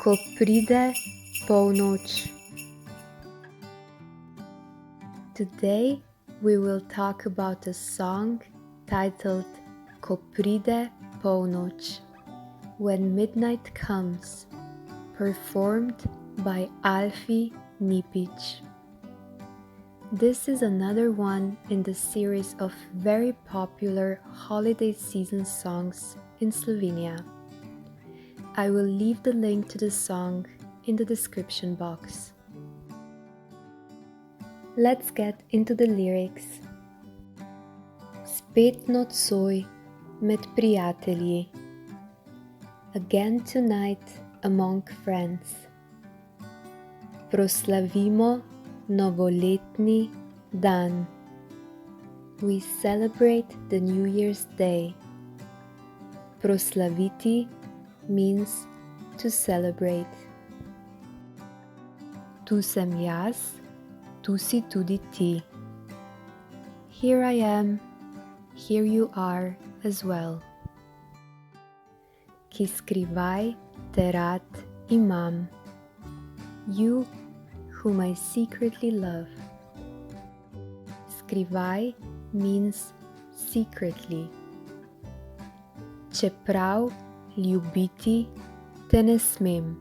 Ko pride polnoč. Today we will talk about a song titled Ko pride polnoč, When Midnight Comes, performed by Alfi Nipic. This is another one in the series of very popular holiday season songs in Slovenia. I will leave the link to the song in the description box. Let's get into the lyrics. Spet nocoj med prijatelji. Again tonight among friends. Proslavimo novoletni dan. We celebrate the New Year's Day. Proslaviti means to celebrate. Tu sem jaz, tu si tudi ti. Here I am, here you are as well. Ki skrivaj te rad imam. You whom I secretly love. Skrivaj means secretly. Čeprav ljubiti te ne smem.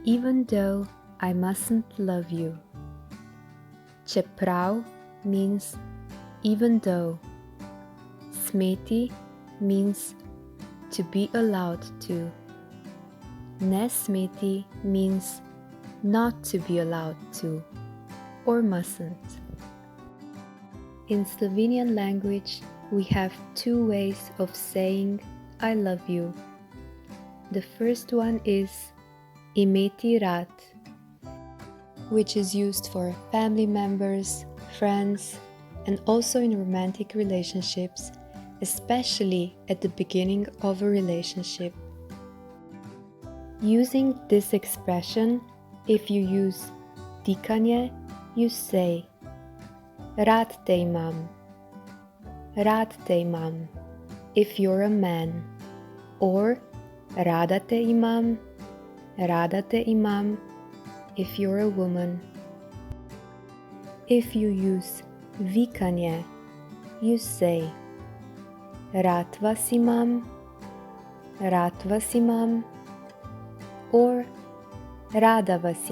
Even though I mustn't love you. Čeprav means even though. Smeti means to be allowed to. Ne smeti means not to be allowed to or mustn't. In Slovenian language, we have two ways of saying I love you. The first one is imeti rad, which is used for family members, friends, and also in romantic relationships, especially at the beginning of a relationship. Using this expression, if you use tikanje, you say rad te imam, rad te imam, if you're a man, or rada te imam, if you're a woman. If you use vikanje, you say rad vas imam, or rada vas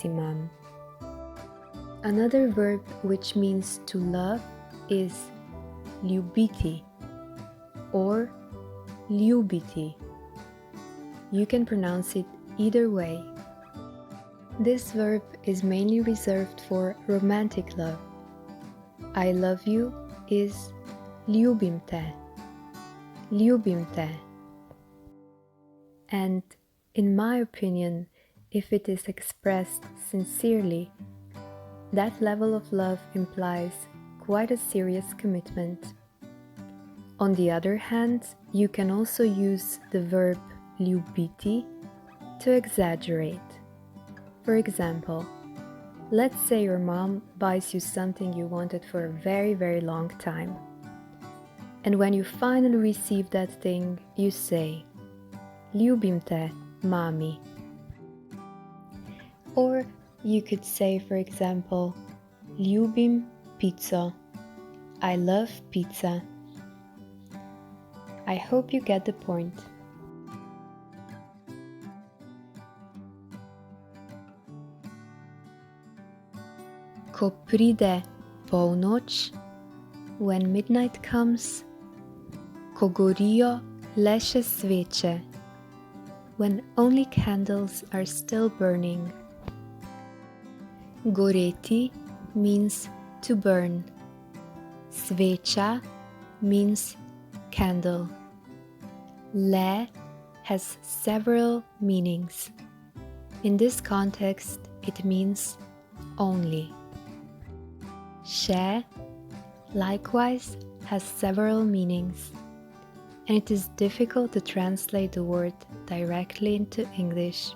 imam. Another verb which means to love is ljubiti or ljubiti. You can pronounce it either way. This verb is mainly reserved for romantic love. I love you is ljubim te. And in my opinion, if it is expressed sincerely, that level of love implies quite a serious commitment. On the other hand, you can also use the verb ljubiti to exaggerate. For example, let's say your mom buys you something you wanted for a very, very long time. And when you finally receive that thing, you say, ljubim te, mami. Or you could say, for example, ljubim pizzo. I love pizza. I hope you get the point. Ko pride polnoč, when midnight comes, ko gorijo le še sveče, when only candles are still burning. Goreti means to burn. Sveča means candle. Le has several meanings. In this context, it means only. Še likewise has several meanings, and it is difficult to translate the word directly into English.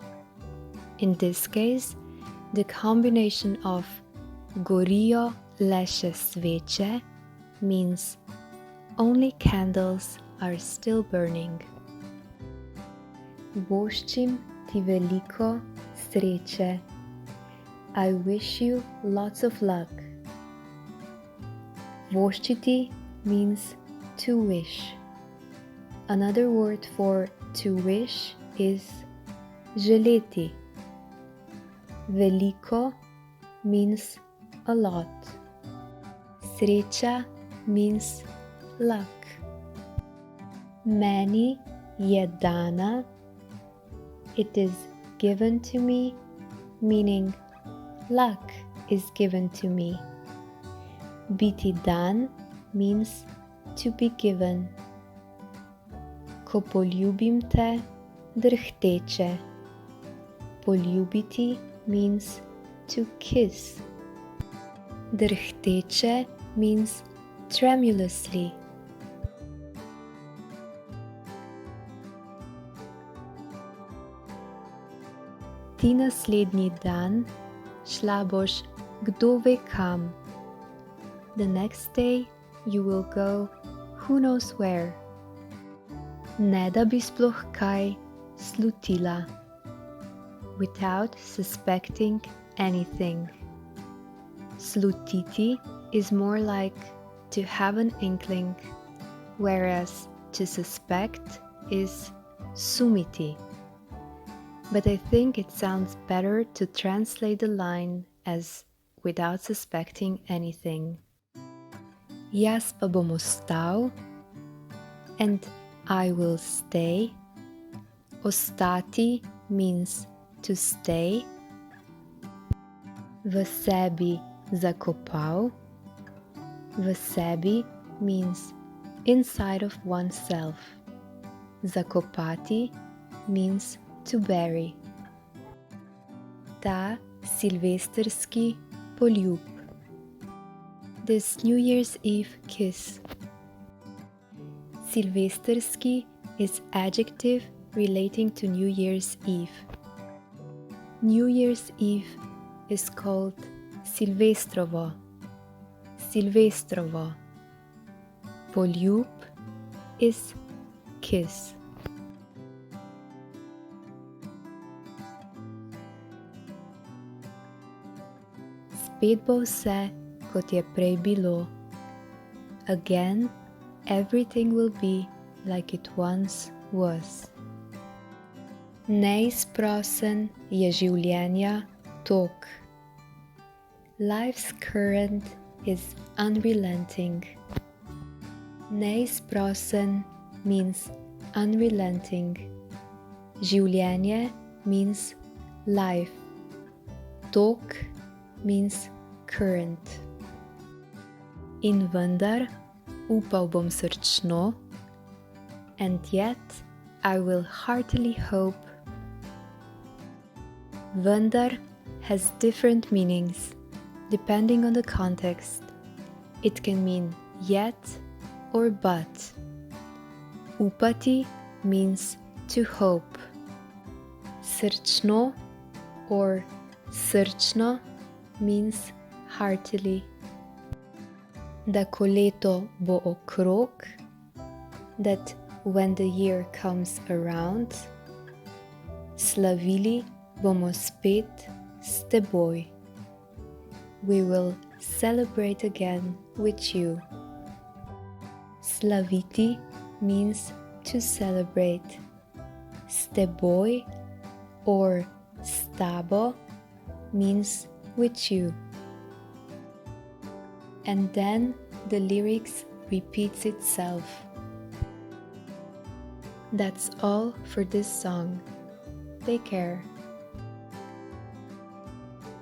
In this case, the combination of gorijo le še sveče means only candles are still burning. Voščim ti veliko sreče. I wish you lots of luck. Voščiti means to wish. Another word for to wish is želeti. Veliko means a lot. Sreča means luck. Meni je dana. It is given to me, meaning luck is given to me. Biti dan means to be given. Ko poljubim te, drhteče. Poljubiti means to kiss. Drhteče means tremulously. Ti naslednji dan šla boš kdo ve kam. The next day you will go who knows where. Ne da bi sploh kaj slutila. Without suspecting anything. Slutiti is more like to have an inkling, whereas to suspect is sumiti. But I think it sounds better to translate the line as without suspecting anything. Jaz pa bom ostal, and I will stay. Ostati means to stay. V sebi zakopal. V sebi means inside of oneself. Zakopati means to bury. Ta silvestrski poljub. This New Year's Eve kiss. Silvestrski is adjective relating to New Year's Eve. New Year's Eve is called Silvestrovo. Silvestrovo. Poljub is kiss. Spet bo vse, kot je prej bilo. Again, everything will be like it once was. Neizprosen je življenja tok. Life's current is unrelenting. Neizprosen means unrelenting. Življenje means life. Tok means current. In vendar upal bom srčno, and yet I will heartily hope. Vendar has different meanings depending on the context. It can mean yet or but. Upati means to hope. Srčno or srčno means heartily. Da ko leto bo okrog, that when the year comes around, slavili bomo spet s teboj. We will celebrate again with you. Slaviti means to celebrate. S teboj or s tabo means with you. And then the lyrics repeats itself. That's all for this song. Take care.